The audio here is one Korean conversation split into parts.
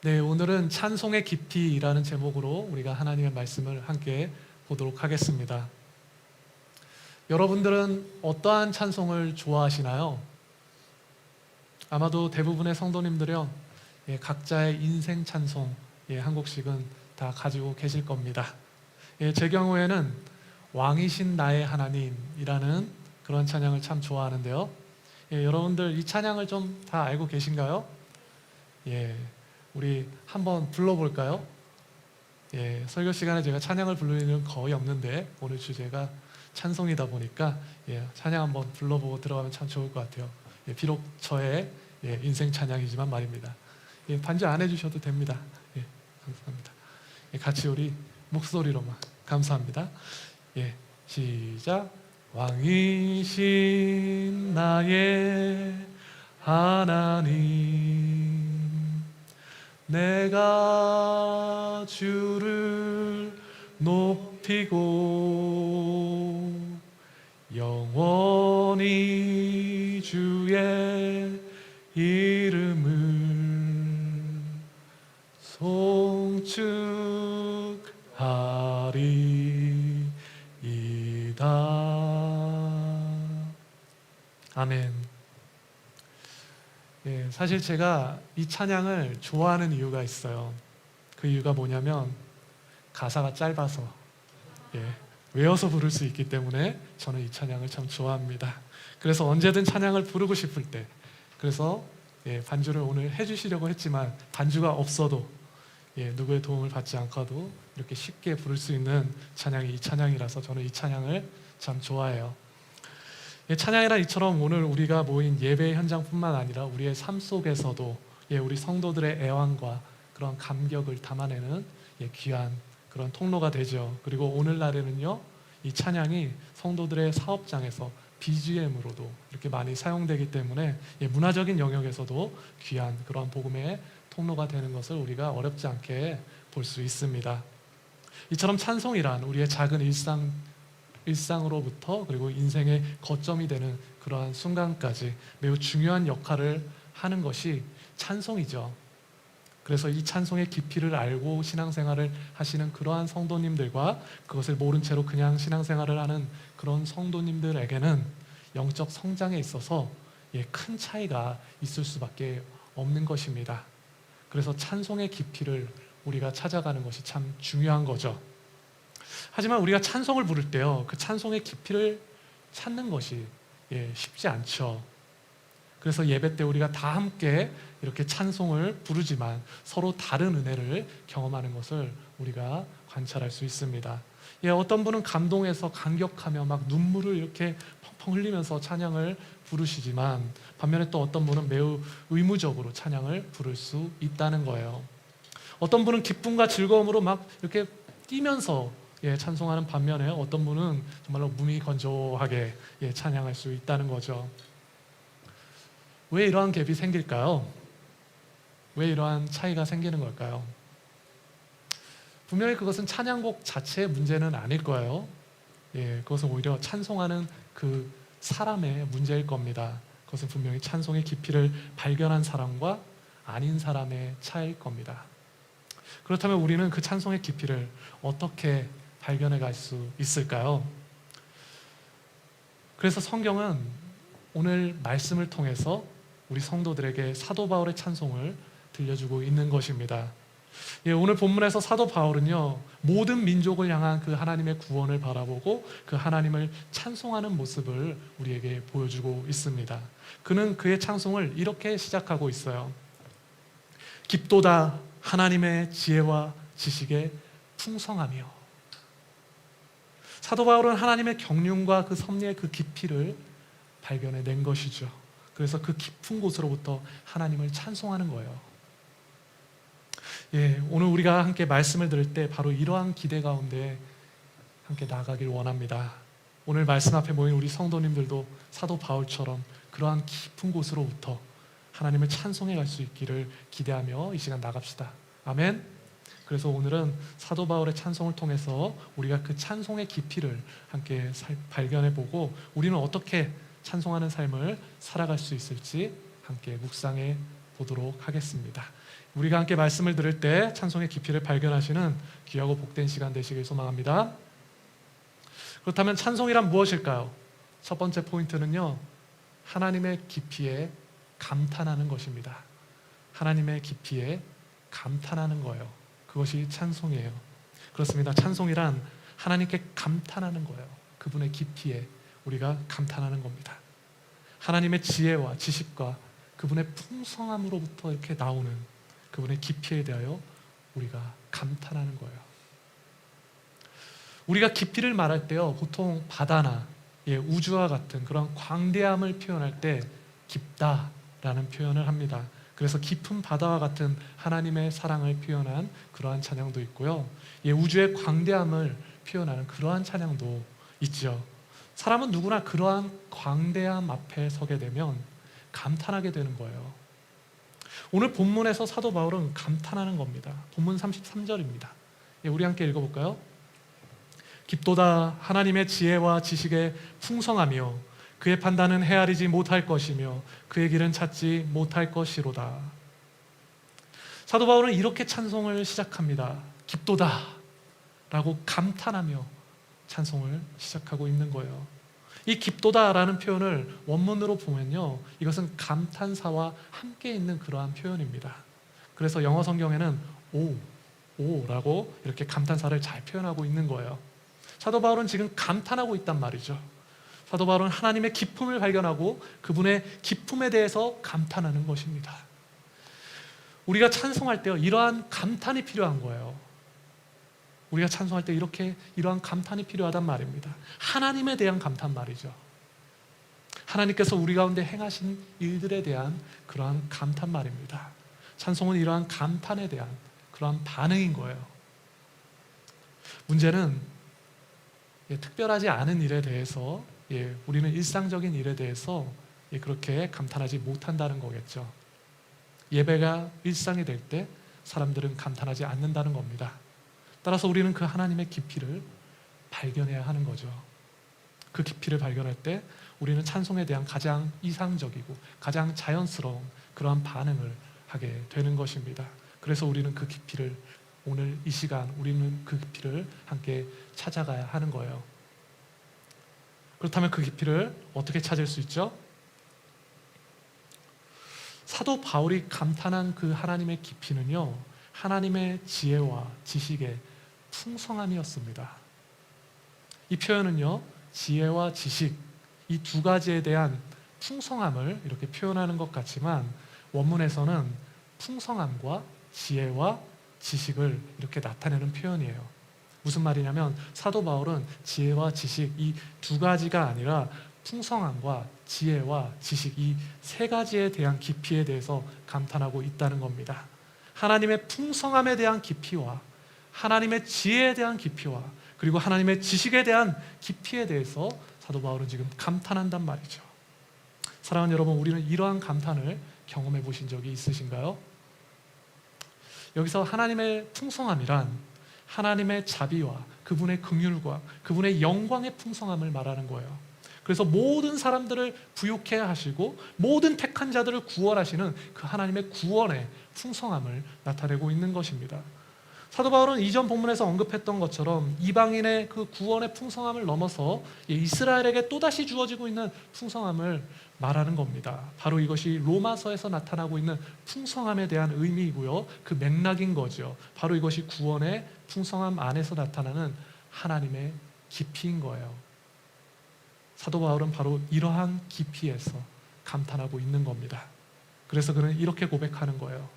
네, 오늘은 찬송의 깊이라는 제목으로 우리가 하나님의 말씀을 함께 보도록 하겠습니다. 여러분들은 어떠한 찬송을 좋아하시나요? 아마도 대부분의 성도님들이요, 각자의 인생 찬송 한 곡씩은 다 가지고 계실 겁니다. 제 경우에는 왕이신 나의 하나님이라는 그런 찬양을 참 좋아하는데요. 여러분들 이 찬양을 좀 다 알고 계신가요? 우리 한번 불러볼까요? 설교 시간에 제가 찬양을 부르는 일은 거의 없는데 오늘 주제가 찬송이다 보니까 찬양 한번 불러보고 들어가면 참 좋을 것 같아요. 비록 저의 인생 찬양이지만 말입니다. 반주 안 해주셔도 됩니다. 감사합니다. 같이 우리 목소리로만 감사합니다. 시작. 왕이신 나의 하나님, 내가 주를 높이고 영원히 주의 이름을 송축하리이다. 아멘. 사실 제가 이 찬양을 좋아하는 이유가 있어요. 그 이유가 뭐냐면 가사가 짧아서 외워서 부를 수 있기 때문에 저는 이 찬양을 참 좋아합니다. 그래서 언제든 찬양을 부르고 싶을 때, 그래서 반주를 오늘 해주시려고 했지만 반주가 없어도 누구의 도움을 받지 않고도 이렇게 쉽게 부를 수 있는 찬양이 이 찬양이라서 저는 이 찬양을 참 좋아해요. 찬양이란 이처럼 오늘 우리가 모인 예배 현장뿐만 아니라 우리의 삶 속에서도 우리 성도들의 애환과 그런 감격을 담아내는 귀한 그런 통로가 되죠. 그리고 오늘날에는요, 이 찬양이 성도들의 사업장에서 BGM으로도 이렇게 많이 사용되기 때문에 문화적인 영역에서도 귀한 그런 복음의 통로가 되는 것을 우리가 어렵지 않게 볼 수 있습니다. 이처럼 찬송이란 우리의 작은 일상으로부터 그리고 인생의 거점이 되는 그러한 순간까지 매우 중요한 역할을 하는 것이 찬송이죠. 그래서 이 찬송의 깊이를 알고 신앙생활을 하시는 그러한 성도님들과 그것을 모른 채로 그냥 신앙생활을 하는 그런 성도님들에게는 영적 성장에 있어서 큰 차이가 있을 수밖에 없는 것입니다. 그래서 찬송의 깊이를 우리가 찾아가는 것이 참 중요한 거죠. 하지만 우리가 찬송을 부를 때요, 그 찬송의 깊이를 찾는 것이 쉽지 않죠. 그래서 예배 때 우리가 다 함께 이렇게 찬송을 부르지만 서로 다른 은혜를 경험하는 것을 우리가 관찰할 수 있습니다. 어떤 분은 감동해서 감격하며 막 눈물을 이렇게 펑펑 흘리면서 찬양을 부르시지만 반면에 또 어떤 분은 매우 의무적으로 찬양을 부를 수 있다는 거예요. 어떤 분은 기쁨과 즐거움으로 막 이렇게 뛰면서 찬송하는 반면에 어떤 분은 정말로 몸이 건조하게 찬양할 수 있다는 거죠. 왜 이러한 갭이 생길까요? 왜 이러한 차이가 생기는 걸까요? 분명히 그것은 찬양곡 자체의 문제는 아닐 거예요. 그것은 오히려 찬송하는 그 사람의 문제일 겁니다. 그것은 분명히 찬송의 깊이를 발견한 사람과 아닌 사람의 차이일 겁니다. 그렇다면 우리는 그 찬송의 깊이를 어떻게 발견해 갈 수 있을까요? 그래서 성경은 오늘 말씀을 통해서 우리 성도들에게 사도 바울의 찬송을 들려주고 있는 것입니다. 오늘 본문에서 사도 바울은요, 모든 민족을 향한 그 하나님의 구원을 바라보고 그 하나님을 찬송하는 모습을 우리에게 보여주고 있습니다. 그는 그의 찬송을 이렇게 시작하고 있어요. 깊도다 하나님의 지혜와 지식의 풍성하며. 사도 바울은 하나님의 경륜과 그 섭리의 그 깊이를 발견해낸 것이죠. 그래서 그 깊은 곳으로부터 하나님을 찬송하는 거예요. 오늘 우리가 함께 말씀을 들을 때 바로 이러한 기대 가운데 함께 나아가길 원합니다. 오늘 말씀 앞에 모인 우리 성도님들도 사도 바울처럼 그러한 깊은 곳으로부터 하나님을 찬송해 갈 수 있기를 기대하며 이 시간 나갑시다. 아멘. 그래서 오늘은 사도 바울의 찬송을 통해서 우리가 그 찬송의 깊이를 함께 발견해보고 우리는 어떻게 찬송하는 삶을 살아갈 수 있을지 함께 묵상해 보도록 하겠습니다. 우리가 함께 말씀을 들을 때 찬송의 깊이를 발견하시는 귀하고 복된 시간 되시길 소망합니다. 그렇다면 찬송이란 무엇일까요? 첫 번째 포인트는요, 하나님의 깊이에 감탄하는 것입니다. 하나님의 깊이에 감탄하는 거예요. 그것이 찬송이에요. 그렇습니다. 찬송이란 하나님께 감탄하는 거예요. 그분의 깊이에 우리가 감탄하는 겁니다. 하나님의 지혜와 지식과 그분의 풍성함으로부터 이렇게 나오는 그분의 깊이에 대하여 우리가 감탄하는 거예요. 우리가 깊이를 말할 때요, 보통 바다나 우주와 같은 그런 광대함을 표현할 때 깊다라는 표현을 합니다. 그래서 깊은 바다와 같은 하나님의 사랑을 표현한 그러한 찬양도 있고요, 우주의 광대함을 표현하는 그러한 찬양도 있죠. 사람은 누구나 그러한 광대함 앞에 서게 되면 감탄하게 되는 거예요. 오늘 본문에서 사도 바울은 감탄하는 겁니다. 본문 33절입니다. 우리 함께 읽어볼까요? 깊도다 하나님의 지혜와 지식의 풍성하며 그의 판단은 헤아리지 못할 것이며 그의 길은 찾지 못할 것이로다. 사도 바울은 이렇게 찬송을 시작합니다. 깊도다 라고 감탄하며 찬송을 시작하고 있는 거예요. 이 깊도다라는 표현을 원문으로 보면요, 이것은 감탄사와 함께 있는 그러한 표현입니다. 그래서 영어 성경에는 오라고 이렇게 감탄사를 잘 표현하고 있는 거예요. 사도 바울은 지금 감탄하고 있단 말이죠. 사도 바울은 하나님의 기품을 발견하고 그분의 기품에 대해서 감탄하는 것입니다. 우리가 찬송할 때요, 이러한 감탄이 필요한 거예요. 우리가 찬송할 때 이러한 감탄이 필요하단 말입니다. 하나님에 대한 감탄 말이죠. 하나님께서 우리 가운데 행하신 일들에 대한 그러한 감탄 말입니다. 찬송은 이러한 감탄에 대한 그러한 반응인 거예요. 문제는 특별하지 않은 일에 대해서 우리는 일상적인 일에 대해서 그렇게 감탄하지 못한다는 거겠죠. 예배가 일상이 될 때 사람들은 감탄하지 않는다는 겁니다. 따라서 우리는 그 하나님의 깊이를 발견해야 하는 거죠. 그 깊이를 발견할 때 우리는 찬송에 대한 가장 이상적이고 가장 자연스러운 그러한 반응을 하게 되는 것입니다. 그래서 우리는 그 깊이를, 오늘 이 시간 우리는 그 깊이를 함께 찾아가야 하는 거예요. 그렇다면 그 깊이를 어떻게 찾을 수 있죠? 사도 바울이 감탄한 그 하나님의 깊이는요, 하나님의 지혜와 지식의 풍성함이었습니다. 이 표현은요, 지혜와 지식, 이 두 가지에 대한 풍성함을 이렇게 표현하는 것 같지만 원문에서는 풍성함과 지혜와 지식을 이렇게 나타내는 표현이에요. 무슨 말이냐면 사도 바울은 지혜와 지식 이 두 가지가 아니라 풍성함과 지혜와 지식 이 세 가지에 대한 깊이에 대해서 감탄하고 있다는 겁니다. 하나님의 풍성함에 대한 깊이와 하나님의 지혜에 대한 깊이와 그리고 하나님의 지식에 대한 깊이에 대해서 사도 바울은 지금 감탄한단 말이죠. 사랑하는 여러분, 우리는 이러한 감탄을 경험해 보신 적이 있으신가요? 여기서 하나님의 풍성함이란 하나님의 자비와 그분의 긍휼과 그분의 영광의 풍성함을 말하는 거예요. 그래서 모든 사람들을 부욕해 하시고 모든 택한 자들을 구원하시는 그 하나님의 구원의 풍성함을 나타내고 있는 것입니다. 사도 바울은 이전 본문에서 언급했던 것처럼 이방인의 그 구원의 풍성함을 넘어서 이스라엘에게 또다시 주어지고 있는 풍성함을 말하는 겁니다. 바로 이것이 로마서에서 나타나고 있는 풍성함에 대한 의미이고요, 그 맥락인 거죠. 바로 이것이 구원의 풍성함 안에서 나타나는 하나님의 깊이인 거예요. 사도 바울은 바로 이러한 깊이에서 감탄하고 있는 겁니다. 그래서 그는 이렇게 고백하는 거예요.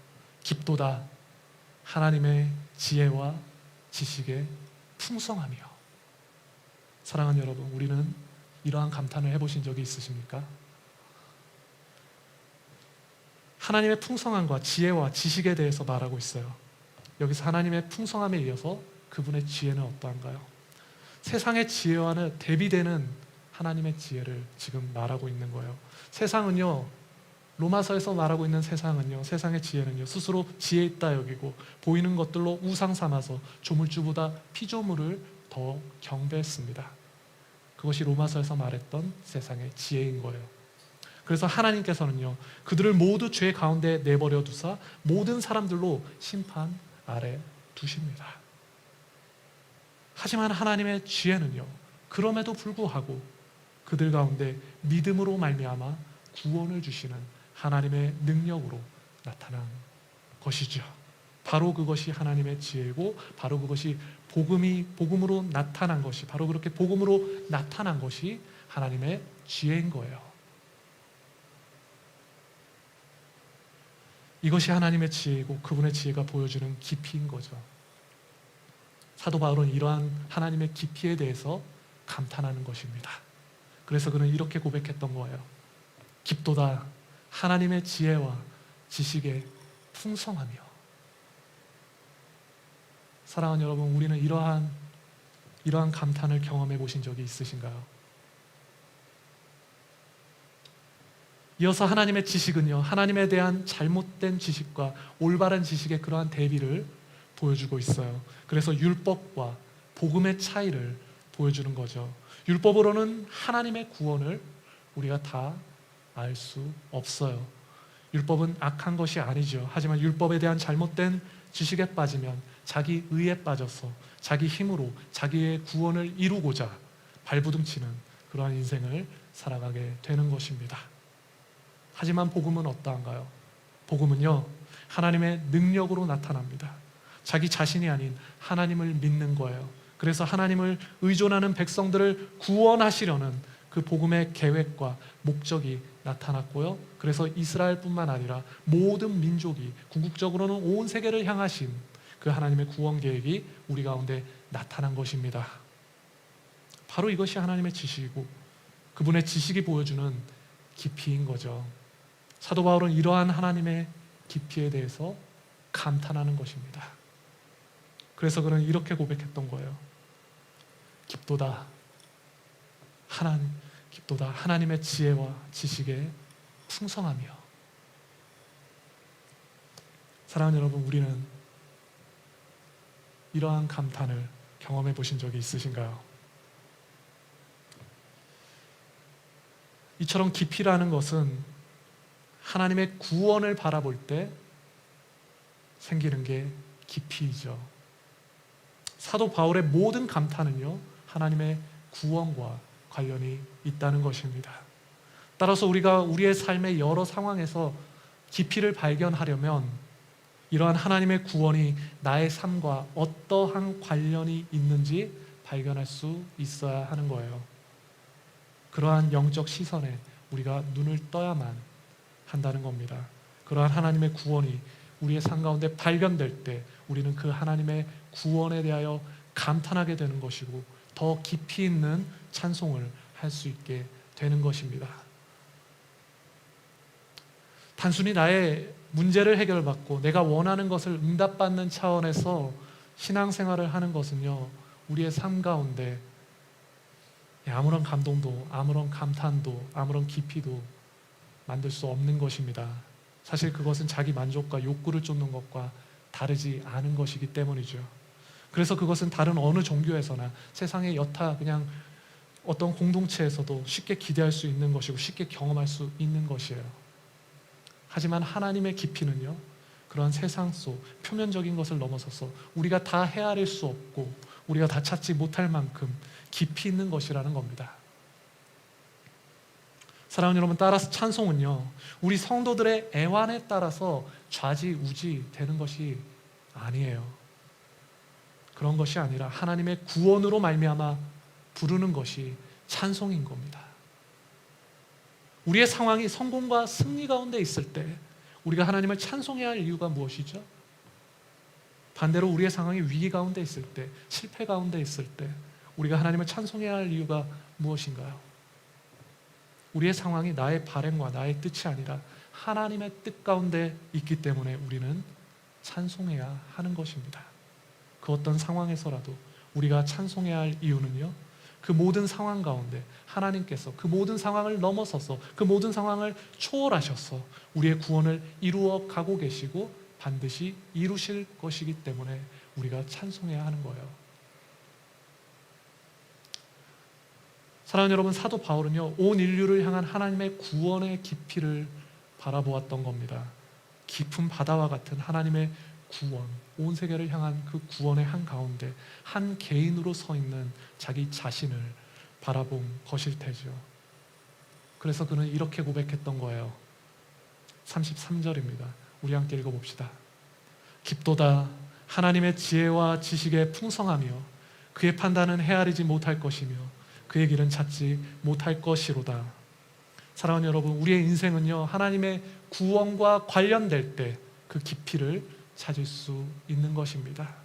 깊도다 하나님의 지혜와 지식의 풍성함이요. 사랑하는 여러분, 우리는 이러한 감탄을 해보신 적이 있으십니까? 하나님의 풍성함과 지혜와 지식에 대해서 말하고 있어요. 여기서 하나님의 풍성함에 이어서 그분의 지혜는 어떠한가요? 세상의 지혜와는 대비되는 하나님의 지혜를 지금 말하고 있는 거예요. 세상은요, 로마서에서 말하고 있는 세상은요, 세상의 지혜는요, 스스로 지혜 있다 여기고 보이는 것들로 우상 삼아서 조물주보다 피조물을 더 경배했습니다. 그것이 로마서에서 말했던 세상의 지혜인 거예요. 그래서 하나님께서는요, 그들을 모두 죄 가운데 내버려 두사 모든 사람들로 심판 아래 두십니다. 하지만 하나님의 지혜는요, 그럼에도 불구하고 그들 가운데 믿음으로 말미암아 구원을 주시는 하나님의 능력으로 나타난 것이죠. 바로 그것이 하나님의 지혜고, 바로 그것이 복음으로 나타난 것이, 바로 그렇게 복음으로 나타난 것이 하나님의 지혜인 거예요. 이것이 하나님의 지혜이고 그분의 지혜가 보여주는 깊이인 거죠. 사도 바울은 이러한 하나님의 깊이에 대해서 감탄하는 것입니다. 그래서 그는 이렇게 고백했던 거예요. 깊도다 하나님의 지혜와 지식의 풍성하며. 사랑하는 여러분, 우리는 이러한 감탄을 경험해 보신 적이 있으신가요? 이어서 하나님의 지식은요, 하나님에 대한 잘못된 지식과 올바른 지식의 그러한 대비를 보여주고 있어요. 그래서 율법과 복음의 차이를 보여주는 거죠. 율법으로는 하나님의 구원을 우리가 다 알 수 없어요. 율법은 악한 것이 아니죠. 하지만 율법에 대한 잘못된 지식에 빠지면 자기 의에 빠져서 자기 힘으로 자기의 구원을 이루고자 발부둥치는 그러한 인생을 살아가게 되는 것입니다. 하지만 복음은 어떠한가요? 복음은요, 하나님의 능력으로 나타납니다. 자기 자신이 아닌 하나님을 믿는 거예요. 그래서 하나님을 의존하는 백성들을 구원하시려는 그 복음의 계획과 목적이 나타났고요. 그래서 이스라엘뿐만 아니라 모든 민족이, 궁극적으로는 온 세계를 향하신 그 하나님의 구원 계획이 우리 가운데 나타난 것입니다. 바로 이것이 하나님의 지식이고 그분의 지식이 보여주는 깊이인 거죠. 사도 바울은 이러한 하나님의 깊이에 대해서 감탄하는 것입니다. 그래서 그는 이렇게 고백했던 거예요. 깊도다 하나님의 지혜와 지식의 풍성하며. 사랑하는 여러분, 우리는 이러한 감탄을 경험해 보신 적이 있으신가요? 이처럼 깊이라는 것은 하나님의 구원을 바라볼 때 생기는 게 깊이이죠. 사도 바울의 모든 감탄은요, 하나님의 구원과 관련이 있다는 것입니다. 따라서 우리가 우리의 삶의 여러 상황에서 깊이를 발견하려면 이러한 하나님의 구원이 나의 삶과 어떠한 관련이 있는지 발견할 수 있어야 하는 거예요. 그러한 영적 시선에 우리가 눈을 떠야만 한다는 겁니다. 그러한 하나님의 구원이 우리의 삶 가운데 발견될 때 우리는 그 하나님의 구원에 대하여 감탄하게 되는 것이고 더 깊이 있는 찬송을 할 수 있게 되는 것입니다. 단순히 나의 문제를 해결받고 내가 원하는 것을 응답받는 차원에서 신앙생활을 하는 것은요, 우리의 삶 가운데 아무런 감동도, 아무런 감탄도, 아무런 깊이도 만들 수 없는 것입니다. 사실 그것은 자기 만족과 욕구를 쫓는 것과 다르지 않은 것이기 때문이죠. 그래서 그것은 다른 어느 종교에서나 세상의 여타 그냥 어떤 공동체에서도 쉽게 기대할 수 있는 것이고 쉽게 경험할 수 있는 것이에요. 하지만 하나님의 깊이는요, 그런 세상 속 표면적인 것을 넘어서서 우리가 다 헤아릴 수 없고 우리가 다 찾지 못할 만큼 깊이 있는 것이라는 겁니다. 사랑하는 여러분, 따라서 찬송은요, 우리 성도들의 애환에 따라서 좌지우지 되는 것이 아니에요. 그런 것이 아니라 하나님의 구원으로 말미암아 부르는 것이 찬송인 겁니다. 우리의 상황이 성공과 승리 가운데 있을 때 우리가 하나님을 찬송해야 할 이유가 무엇이죠? 반대로 우리의 상황이 위기 가운데 있을 때, 실패 가운데 있을 때 우리가 하나님을 찬송해야 할 이유가 무엇인가요? 우리의 상황이 나의 발행과 나의 뜻이 아니라 하나님의 뜻 가운데 있기 때문에 우리는 찬송해야 하는 것입니다. 그 어떤 상황에서라도 우리가 찬송해야 할 이유는요, 그 모든 상황 가운데 하나님께서 그 모든 상황을 넘어서서 그 모든 상황을 초월하셔서 우리의 구원을 이루어 가고 계시고 반드시 이루실 것이기 때문에 우리가 찬송해야 하는 거예요. 사랑하는 여러분, 사도 바울은요, 온 인류를 향한 하나님의 구원의 깊이를 바라보았던 겁니다. 깊은 바다와 같은 하나님의 구원, 온 세계를 향한 그 구원의 한가운데 한 개인으로 서 있는 자기 자신을 바라본 것일 테죠. 그래서 그는 이렇게 고백했던 거예요. 33절입니다. 우리 함께 읽어봅시다. 깊도다 하나님의 지혜와 지식의 풍성하며 그의 판단은 헤아리지 못할 것이며 그의 길은 찾지 못할 것이로다. 사랑하는 여러분, 우리의 인생은요, 하나님의 구원과 관련될 때 그 깊이를 찾을 수 있는 것입니다.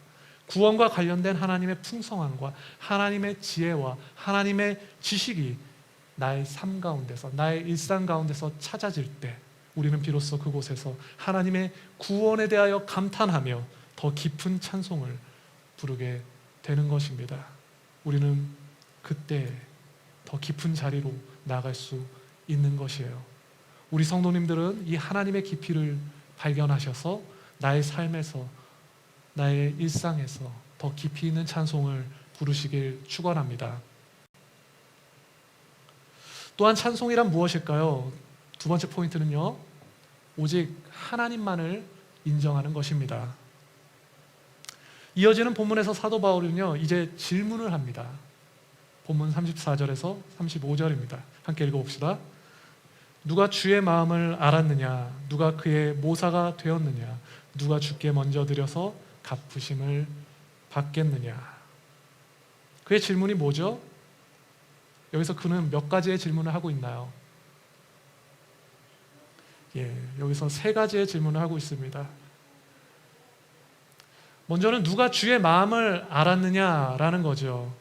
구원과 관련된 하나님의 풍성함과 하나님의 지혜와 하나님의 지식이 나의 삶 가운데서, 나의 일상 가운데서 찾아질 때 우리는 비로소 그곳에서 하나님의 구원에 대하여 감탄하며 더 깊은 찬송을 부르게 되는 것입니다. 우리는 그때 더 깊은 자리로 나아갈 수 있는 것이에요. 우리 성도님들은 이 하나님의 깊이를 발견하셔서 나의 삶에서, 나의 일상에서 더 깊이 있는 찬송을 부르시길 축원합니다. 또한 찬송이란 무엇일까요? 두 번째 포인트는요, 오직 하나님만을 인정하는 것입니다. 이어지는 본문에서 사도 바울은요, 이제 질문을 합니다. 본문 34절에서 35절입니다. 함께 읽어봅시다. 누가 주의 마음을 알았느냐? 누가 그의 모사가 되었느냐? 누가 주께 먼저 드려서 갚으심을 받겠느냐? 그의 질문이 뭐죠? 여기서 그는 몇 가지의 질문을 하고 있나요? 여기서 세 가지의 질문을 하고 있습니다. 먼저는 누가 주의 마음을 알았느냐라는 거죠.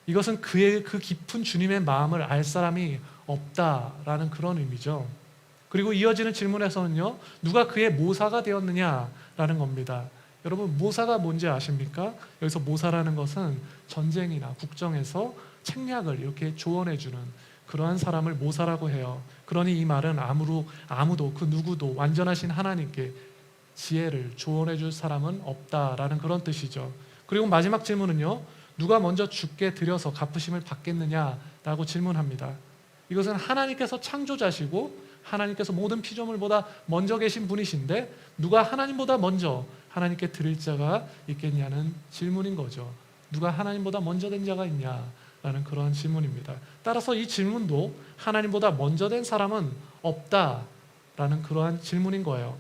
이것은 그의 그 깊은 주님의 마음을 알 사람이 없다라는 그런 의미죠. 그리고 이어지는 질문에서는요, 누가 그의 모사가 되었느냐라는 겁니다. 여러분, 모사가 뭔지 아십니까? 여기서 모사라는 것은 전쟁이나 국정에서 책략을 이렇게 조언해주는 그러한 사람을 모사라고 해요. 그러니 이 말은 아무도 그 누구도 완전하신 하나님께 지혜를 조언해 줄 사람은 없다라는 그런 뜻이죠. 그리고 마지막 질문은요, 누가 먼저 주께 드려서 갚으심을 받겠느냐라고 질문합니다. 이것은 하나님께서 창조자시고 하나님께서 모든 피조물보다 먼저 계신 분이신데 누가 하나님보다 먼저 하나님께 드릴 자가 있겠냐는 질문인 거죠. 누가 하나님보다 먼저 된 자가 있냐라는 그러한 질문입니다. 따라서 이 질문도 하나님보다 먼저 된 사람은 없다라는 그러한 질문인 거예요.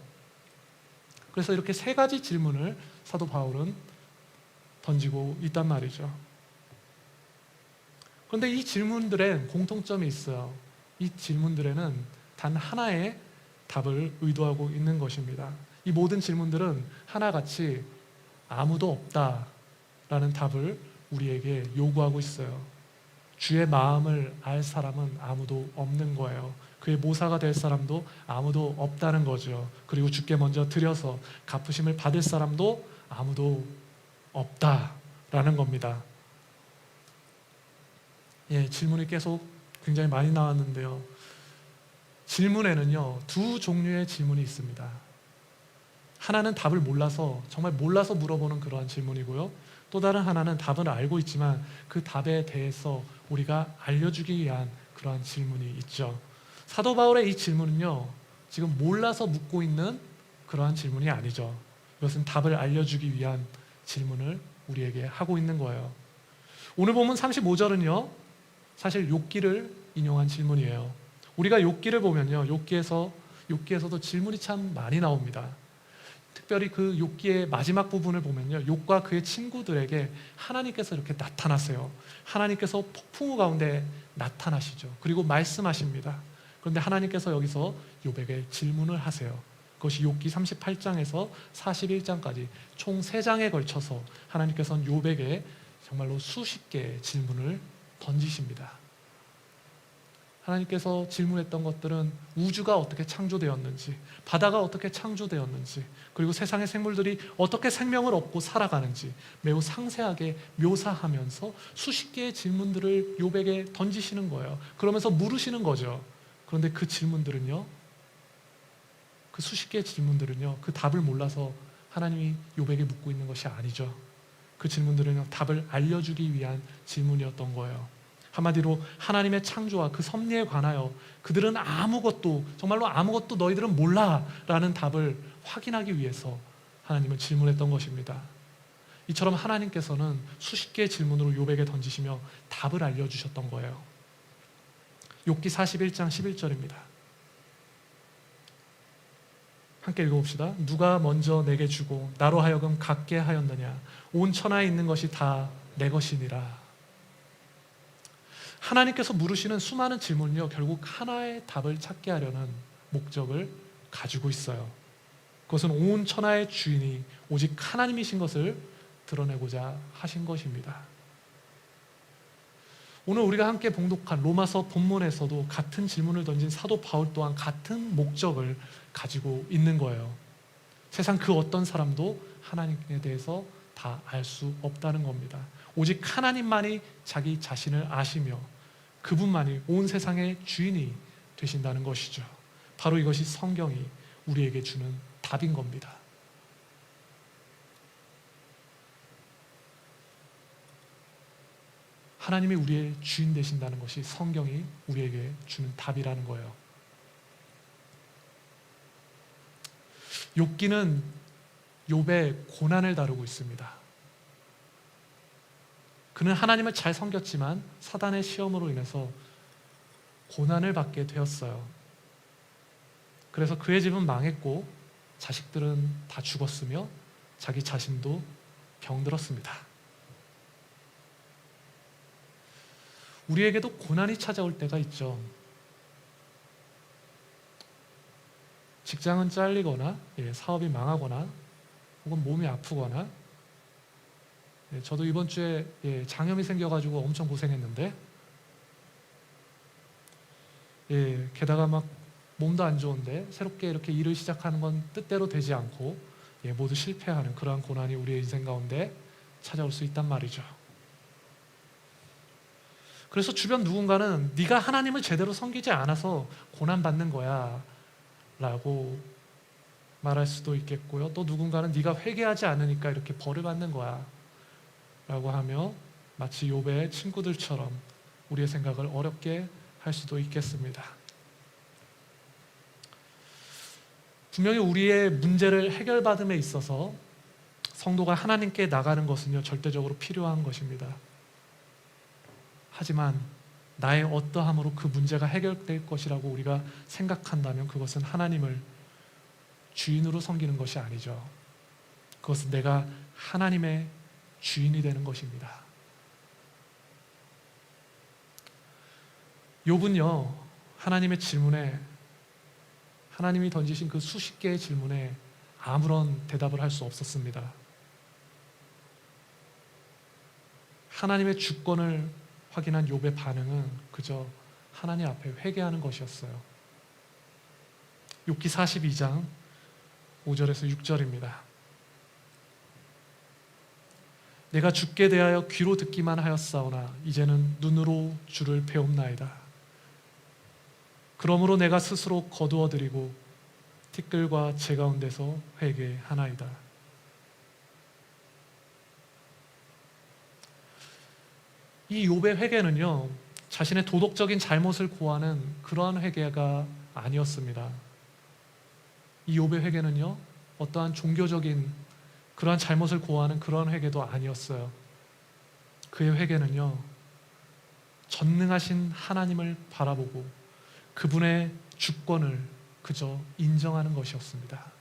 그래서 이렇게 세 가지 질문을 사도 바울은 던지고 있단 말이죠. 그런데 이 질문들엔 공통점이 있어요. 이 질문들에는 단 하나의 답을 의도하고 있는 것입니다. 이 모든 질문들은 하나같이 아무도 없다라는 답을 우리에게 요구하고 있어요. 주의 마음을 알 사람은 아무도 없는 거예요. 그의 모사가 될 사람도 아무도 없다는 거죠. 그리고 주께 먼저 드려서 갚으심을 받을 사람도 아무도 없다라는 겁니다. 질문이 계속 굉장히 많이 나왔는데요. 질문에는요, 두 종류의 질문이 있습니다. 하나는 답을 몰라서, 정말 몰라서 물어보는 그러한 질문이고요. 또 다른 하나는 답을 알고 있지만 그 답에 대해서 우리가 알려주기 위한 그러한 질문이 있죠. 사도 바울의 이 질문은요, 지금 몰라서 묻고 있는 그러한 질문이 아니죠. 이것은 답을 알려주기 위한 질문을 우리에게 하고 있는 거예요. 오늘 보면 35절은요, 사실 욥기를 인용한 질문이에요. 우리가 욥기를 보면요, 욥기에서도 질문이 참 많이 나옵니다. 특별히 그 욥기의 마지막 부분을 보면요, 욥과 그의 친구들에게 하나님께서 이렇게 나타나세요. 하나님께서 폭풍우 가운데 나타나시죠. 그리고 말씀하십니다. 그런데 하나님께서 여기서 욥에게 질문을 하세요. 그것이 욥기 38장에서 41장까지 총 3장에 걸쳐서 하나님께서는 욥에게 정말로 수십 개의 질문을 던지십니다. 하나님께서 질문했던 것들은 우주가 어떻게 창조되었는지, 바다가 어떻게 창조되었는지, 그리고 세상의 생물들이 어떻게 생명을 얻고 살아가는지 매우 상세하게 묘사하면서 수십 개의 질문들을 욥에게 던지시는 거예요. 그러면서 물으시는 거죠. 그런데 그 질문들은요, 그 수십 개의 질문들은요, 그 답을 몰라서 하나님이 욥에게 묻고 있는 것이 아니죠. 그 질문들은요, 답을 알려주기 위한 질문이었던 거예요. 한마디로 하나님의 창조와 그 섭리에 관하여 그들은 아무것도, 정말로 아무것도 너희들은 몰라 라는 답을 확인하기 위해서 하나님은 질문했던 것입니다. 이처럼 하나님께서는 수십 개의 질문으로 욥에게 던지시며 답을 알려주셨던 거예요. 욥기 41장 11절입니다. 함께 읽어봅시다. 누가 먼저 내게 주고 나로 하여금 갖게 하였느냐? 온 천하에 있는 것이 다 내 것이니라. 하나님께서 물으시는 수많은 질문은요, 결국 하나의 답을 찾게 하려는 목적을 가지고 있어요. 그것은 온 천하의 주인이 오직 하나님이신 것을 드러내고자 하신 것입니다. 오늘 우리가 함께 봉독한 로마서 본문에서도 같은 질문을 던진 사도 바울 또한 같은 목적을 가지고 있는 거예요. 세상 그 어떤 사람도 하나님에 대해서 다 알 수 없다는 겁니다. 오직 하나님만이 자기 자신을 아시며 그분만이 온 세상의 주인이 되신다는 것이죠. 바로 이것이 성경이 우리에게 주는 답인 겁니다. 하나님이 우리의 주인 되신다는 것이 성경이 우리에게 주는 답이라는 거예요. 욥기는 욥의 고난을 다루고 있습니다. 그는 하나님을 잘 섬겼지만 사단의 시험으로 인해서 고난을 받게 되었어요. 그래서 그의 집은 망했고 자식들은 다 죽었으며 자기 자신도 병들었습니다. 우리에게도 고난이 찾아올 때가 있죠. 직장은 잘리거나 사업이 망하거나 혹은 몸이 아프거나, 저도 이번 주에 장염이 생겨가지고 엄청 고생했는데, 게다가 막 몸도 안 좋은데 새롭게 이렇게 일을 시작하는 건 뜻대로 되지 않고 모두 실패하는 그러한 고난이 우리의 인생 가운데 찾아올 수 있단 말이죠. 그래서 주변 누군가는 네가 하나님을 제대로 섬기지 않아서 고난받는 거야 라고 말할 수도 있겠고요. 또 누군가는 네가 회개하지 않으니까 이렇게 벌을 받는 거야 라고 하며 마치 욥의 친구들처럼 우리의 생각을 어렵게 할 수도 있겠습니다. 분명히 우리의 문제를 해결받음에 있어서 성도가 하나님께 나가는 것은요, 절대적으로 필요한 것입니다. 하지만 나의 어떠함으로 그 문제가 해결될 것이라고 우리가 생각한다면 그것은 하나님을 주인으로 섬기는 것이 아니죠. 그것은 내가 하나님의 주인이 되는 것입니다. 욥은요, 하나님의 질문에, 하나님이 던지신 그 수십 개의 질문에 아무런 대답을 할 수 없었습니다. 하나님의 주권을 확인한 욥의 반응은 그저 하나님 앞에 회개하는 것이었어요. 욥기 42장 5절에서 6절입니다. 내가 주께 대하여 귀로 듣기만 하였사오나 이제는 눈으로 주를 배움나이다. 그러므로 내가 스스로 거두어드리고 티끌과 재 가운데서 회개하나이다. 이 욥의 회개는요, 자신의 도덕적인 잘못을 고하는 그러한 회개가 아니었습니다. 이 욥의 회개는요, 어떠한 종교적인 그러한 잘못을 고하는 그러한 회개도 아니었어요. 그의 회개는요, 전능하신 하나님을 바라보고 그분의 주권을 그저 인정하는 것이었습니다.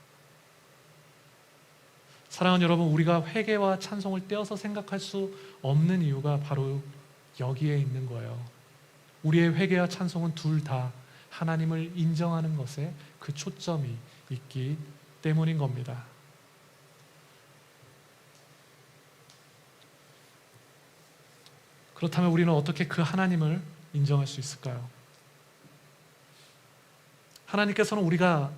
사랑하는 여러분, 우리가 회개와 찬송을 떼어서 생각할 수 없는 이유가 바로 여기에 있는 거예요. 우리의 회개와 찬송은 둘 다 하나님을 인정하는 것에 그 초점이 있기 때문인 겁니다. 그렇다면 우리는 어떻게 그 하나님을 인정할 수 있을까요? 하나님께서는 우리가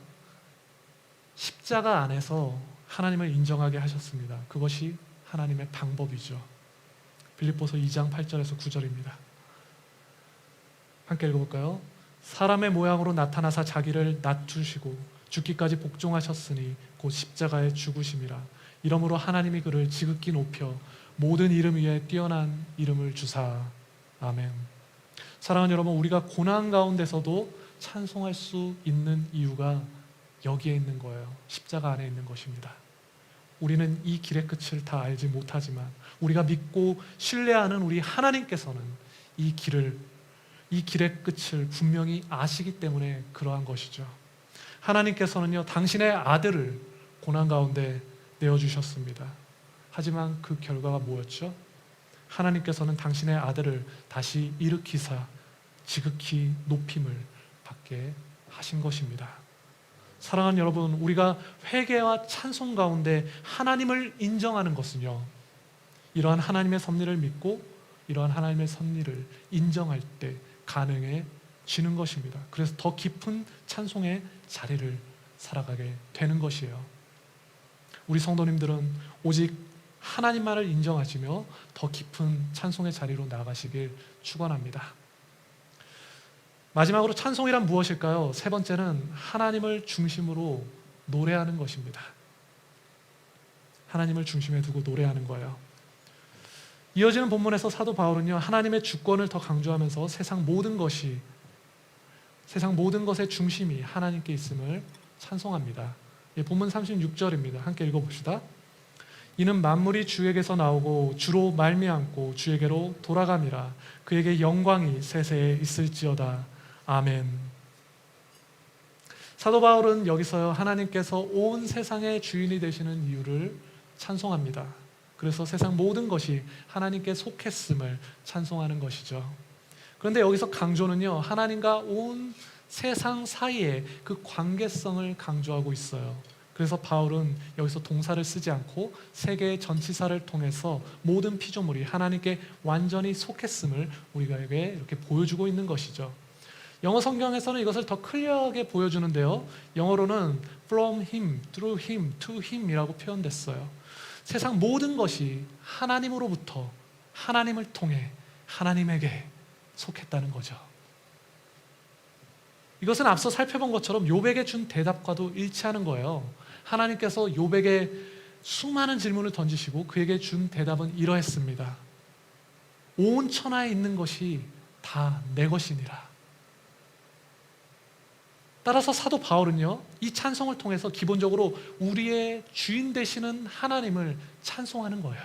십자가 안에서 하나님을 인정하게 하셨습니다. 그것이 하나님의 방법이죠. 빌립보서 2장 8절에서 9절입니다. 함께 읽어볼까요? 사람의 모양으로 나타나사 자기를 낮추시고 죽기까지 복종하셨으니 곧 십자가에 죽으심이라. 이러므로 하나님이 그를 지극히 높여 모든 이름 위에 뛰어난 이름을 주사. 아멘. 사랑하는 여러분, 우리가 고난 가운데서도 찬송할 수 있는 이유가 여기에 있는 거예요. 십자가 안에 있는 것입니다. 우리는 이 길의 끝을 다 알지 못하지만 우리가 믿고 신뢰하는 우리 하나님께서는 이 길의 끝을 분명히 아시기 때문에 그러한 것이죠. 하나님께서는요, 당신의 아들을 고난 가운데 내어주셨습니다. 하지만 그 결과가 뭐였죠? 하나님께서는 당신의 아들을 다시 일으키사 지극히 높임을 받게 하신 것입니다. 사랑하는 여러분, 우리가 회개와 찬송 가운데 하나님을 인정하는 것은요, 이러한 하나님의 섭리를 믿고 이러한 하나님의 섭리를 인정할 때 가능해지는 것입니다. 그래서 더 깊은 찬송의 자리를 살아가게 되는 것이에요. 우리 성도님들은 오직 하나님만을 인정하시며 더 깊은 찬송의 자리로 나아가시길 축원합니다. 마지막으로 찬송이란 무엇일까요? 세 번째는 하나님을 중심으로 노래하는 것입니다. 하나님을 중심에 두고 노래하는 거예요. 이어지는 본문에서 사도 바울은요, 하나님의 주권을 더 강조하면서 세상 모든 것의 중심이 하나님께 있음을 찬송합니다. 본문 36절입니다. 함께 읽어봅시다. 이는 만물이 주에게서 나오고 주로 말미암고 주에게로 돌아감이라. 그에게 영광이 세세에 있을지어다. 아멘. 사도 바울은 여기서 하나님께서 온 세상의 주인이 되시는 이유를 찬송합니다. 그래서 세상 모든 것이 하나님께 속했음을 찬송하는 것이죠. 그런데 여기서 강조는요, 하나님과 온 세상 사이의 그 관계성을 강조하고 있어요. 그래서 바울은 여기서 동사를 쓰지 않고 세계의 전치사를 통해서 모든 피조물이 하나님께 완전히 속했음을 우리에게 이렇게 보여주고 있는 것이죠. 영어 성경에서는 이것을 더 클리어하게 보여주는데요, 영어로는 from him, through him, to him 이라고 표현됐어요. 세상 모든 것이 하나님으로부터 하나님을 통해 하나님에게 속했다는 거죠. 이것은 앞서 살펴본 것처럼 욥에게 준 대답과도 일치하는 거예요. 하나님께서 욥에게 수많은 질문을 던지시고 그에게 준 대답은 이러했습니다. 온 천하에 있는 것이 다 내 것이니라. 따라서 사도 바울은요, 이 찬송을 통해서 기본적으로 우리의 주인 되시는 하나님을 찬송하는 거예요.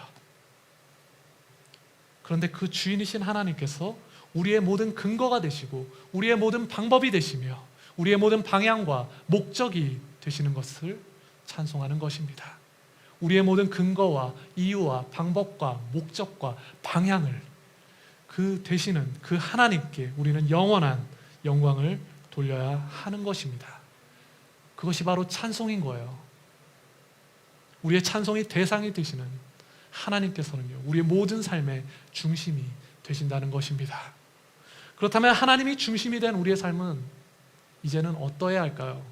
그런데 그 주인이신 하나님께서 우리의 모든 근거가 되시고 우리의 모든 방법이 되시며 우리의 모든 방향과 목적이 되시는 것을 찬송하는 것입니다. 우리의 모든 근거와 이유와 방법과 목적과 방향을 그 되시는 그 하나님께 우리는 영원한 영광을 돌려야 하는 것입니다. 그것이 바로 찬송인 거예요. 우리의 찬송이 대상이 되시는 하나님께서는요, 우리의 모든 삶의 중심이 되신다는 것입니다. 그렇다면 하나님이 중심이 된 우리의 삶은 이제는 어떠해야 할까요?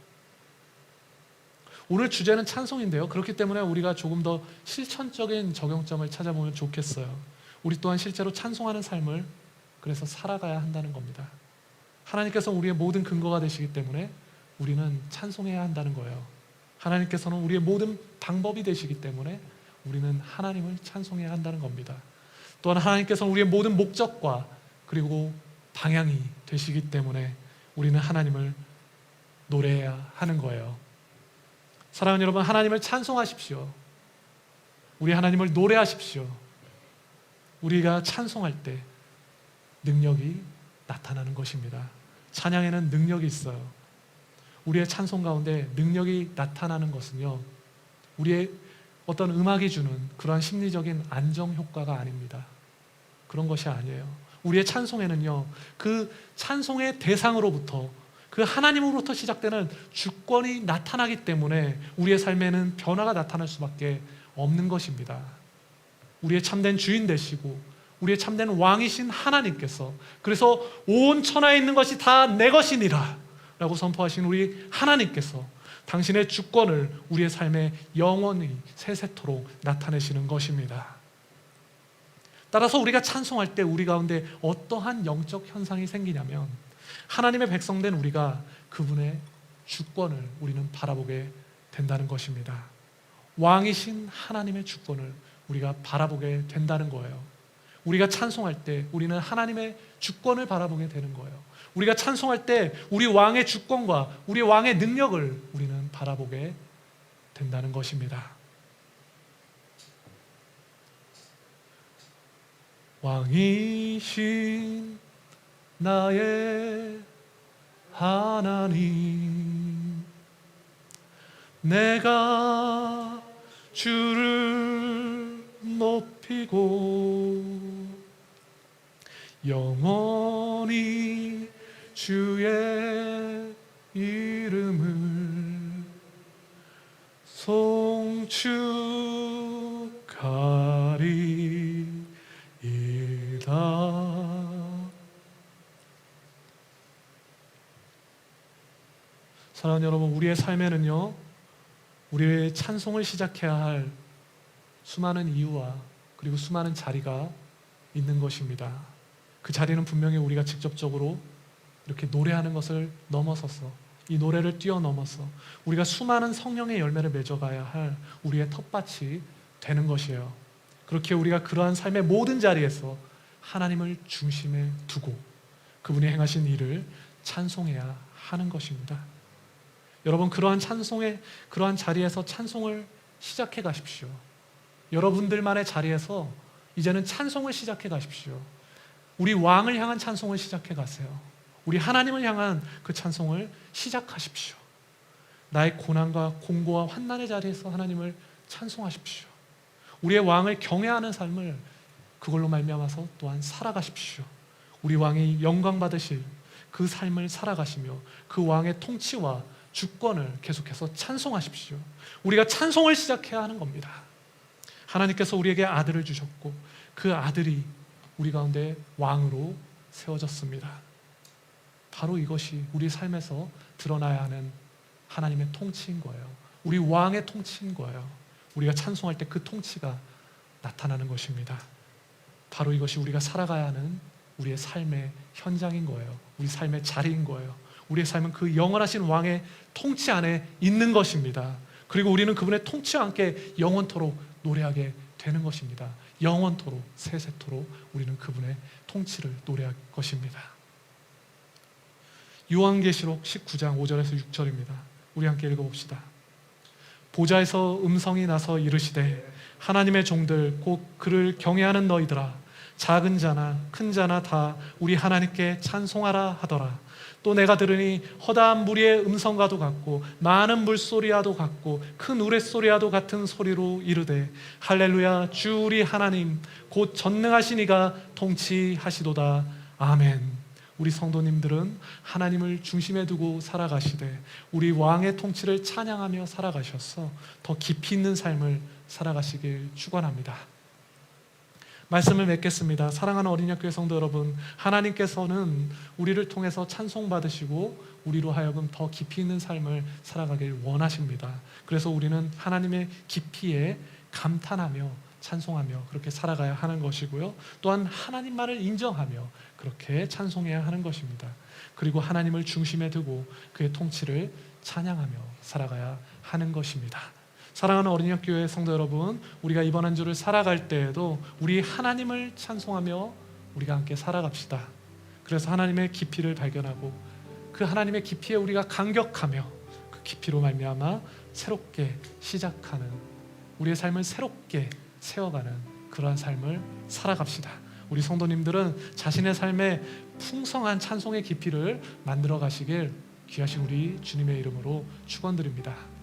오늘 주제는 찬송인데요, 그렇기 때문에 우리가 조금 더 실천적인 적용점을 찾아보면 좋겠어요. 우리 또한 실제로 찬송하는 삶을 그래서 살아가야 한다는 겁니다. 하나님께서 우리의 모든 근거가 되시기 때문에 우리는 찬송해야 한다는 거예요. 하나님께서는 우리의 모든 방법이 되시기 때문에 우리는 하나님을 찬송해야 한다는 겁니다. 또한 하나님께서는 우리의 모든 목적과 그리고 방향이 되시기 때문에 우리는 하나님을 노래해야 하는 거예요. 사랑하는 여러분, 하나님을 찬송하십시오. 우리 하나님을 노래하십시오. 우리가 찬송할 때 능력이 나타나는 것입니다. 찬양에는 능력이 있어요. 우리의 찬송 가운데 능력이 나타나는 것은요, 우리의 어떤 음악이 주는 그러한 심리적인 안정 효과가 아닙니다. 그런 것이 아니에요. 우리의 찬송에는요, 그 찬송의 대상으로부터 그 하나님으로부터 시작되는 주권이 나타나기 때문에 우리의 삶에는 변화가 나타날 수밖에 없는 것입니다. 우리의 참된 주인 되시고 우리의 참된 왕이신 하나님께서, 그래서 온 천하에 있는 것이 다 내 것이니라 라고 선포하신 우리 하나님께서 당신의 주권을 우리의 삶에 영원히 세세토록 나타내시는 것입니다. 따라서 우리가 찬송할 때 우리 가운데 어떠한 영적 현상이 생기냐면, 하나님의 백성된 우리가 그분의 주권을 우리는 바라보게 된다는 것입니다. 왕이신 하나님의 주권을 우리가 바라보게 된다는 거예요. 우리가 찬송할 때 우리는 하나님의 주권을 바라보게 되는 거예요. 우리가 찬송할 때 우리 왕의 주권과 우리 왕의 능력을 우리는 바라보게 된다는 것입니다. 왕이신 나의 하나님, 내가 주를 높이고 영원히 주의 이름을 송축하리이다. 사랑하는 여러분, 우리의 삶에는요, 우리의 찬송을 시작해야 할 수많은 이유와 그리고 수많은 자리가 있는 것입니다. 그 자리는 분명히 우리가 직접적으로 이렇게 노래하는 것을 넘어서서, 이 노래를 뛰어넘어서 우리가 수많은 성령의 열매를 맺어가야 할 우리의 텃밭이 되는 것이에요. 그렇게 우리가 그러한 삶의 모든 자리에서 하나님을 중심에 두고 그분이 행하신 일을 찬송해야 하는 것입니다. 여러분, 그러한 자리에서 찬송을 시작해 가십시오. 여러분들만의 자리에서 이제는 찬송을 시작해 가십시오. 우리 왕을 향한 찬송을 시작해 가세요. 우리 하나님을 향한 그 찬송을 시작하십시오. 나의 고난과 공고와 환난의 자리에서 하나님을 찬송하십시오. 우리의 왕을 경외하는 삶을 그걸로 말미암아서 또한 살아가십시오. 우리 왕이 영광 받으실 그 삶을 살아가시며 그 왕의 통치와 주권을 계속해서 찬송하십시오. 우리가 찬송을 시작해야 하는 겁니다. 하나님께서 우리에게 아들을 주셨고 그 아들이 우리 가운데 왕으로 세워졌습니다. 바로 이것이 우리 삶에서 드러나야 하는 하나님의 통치인 거예요. 우리 왕의 통치인 거예요. 우리가 찬송할 때 그 통치가 나타나는 것입니다. 바로 이것이 우리가 살아가야 하는 우리의 삶의 현장인 거예요. 우리 삶의 자리인 거예요. 우리의 삶은 그 영원하신 왕의 통치 안에 있는 것입니다. 그리고 우리는 그분의 통치와 함께 영원토록 노래하게 되는 것입니다. 영원토록, 세세토록 우리는 그분의 통치를 노래할 것입니다. 요한계시록 19장 5절에서 6절입니다. 우리 함께 읽어봅시다. 보좌에서 음성이 나서 이르시되 하나님의 종들 곧 그를 경외하는 너희들아, 작은 자나 큰 자나 다 우리 하나님께 찬송하라 하더라. 또 내가 들으니 허다한 무리의 음성과도 같고 많은 물소리와도 같고 큰 우레소리와도 같은 소리로 이르되 할렐루야, 주 우리 하나님 곧 전능하신 이가 통치하시도다. 아멘. 우리 성도님들은 하나님을 중심에 두고 살아가시되 우리 왕의 통치를 찬양하며 살아가셔서 더 깊이 있는 삶을 살아가시길 축원합니다. 말씀을 맺겠습니다. 사랑하는 어린이학교의 성도 여러분, 하나님께서는 우리를 통해서 찬송받으시고 우리로 하여금 더 깊이 있는 삶을 살아가길 원하십니다. 그래서 우리는 하나님의 깊이에 감탄하며 찬송하며 그렇게 살아가야 하는 것이고요. 또한 하나님만을 인정하며 그렇게 찬송해야 하는 것입니다. 그리고 하나님을 중심에 두고 그의 통치를 찬양하며 살아가야 하는 것입니다. 사랑하는 어린이학교의 성도 여러분, 우리가 이번 한 주를 살아갈 때에도 우리 하나님을 찬송하며 우리가 함께 살아갑시다. 그래서 하나님의 깊이를 발견하고 그 하나님의 깊이에 우리가 감격하며 그 깊이로 말미암아 새롭게 시작하는, 우리의 삶을 새롭게 세워가는 그러한 삶을 살아갑시다. 우리 성도님들은 자신의 삶에 풍성한 찬송의 깊이를 만들어 가시길 귀하신 우리 주님의 이름으로 축원드립니다.